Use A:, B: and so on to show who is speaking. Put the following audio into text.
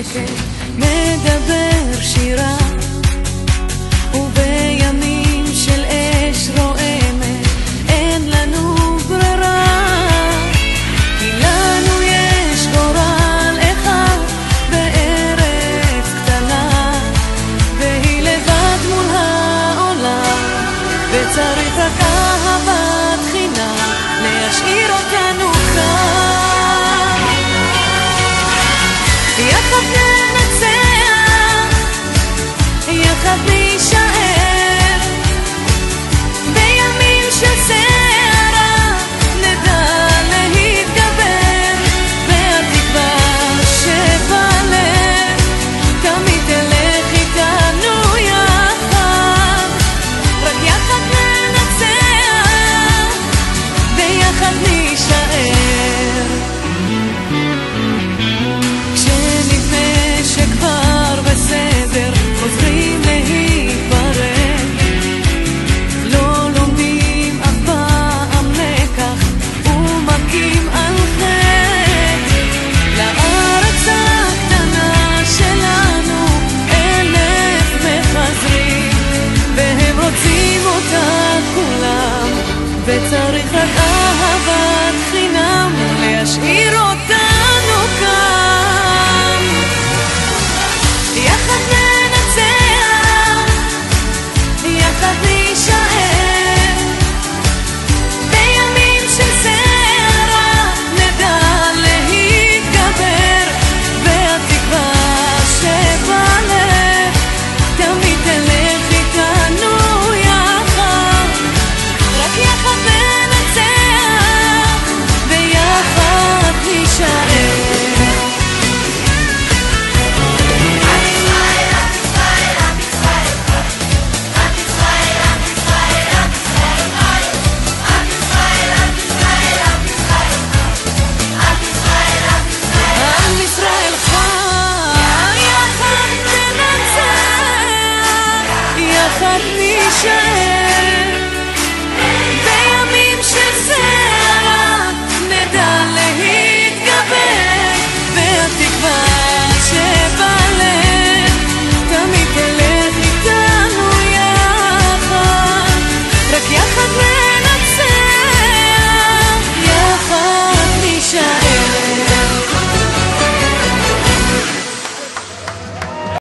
A: בשקט מדבר שירה, ובימים של אש רועמת אין לנו ברירה, כי לנו יש גורל אחד בארץ קטנה, והיא לבד מול העולם, וצריך רק אהבת חינם להשאיר אותנו כאן. יחד ננצח, יחד נישאר, בימים של סערה נדע להתגבר, והתקווה שבלב תמיד תלך איתנו יחד. רק יחד ננצח, ביחד נישאר. שכבר בסדר חוזרים להיפרד, לא לומדים אף פעם לקח ומכים על חטא. לארץ הקטנה שלנו 1000 מחזרים, והם רוצים אותה כולם, וצריך רק אהבת חינם להשאיר אותנו כאן. יחד ננצח, יחד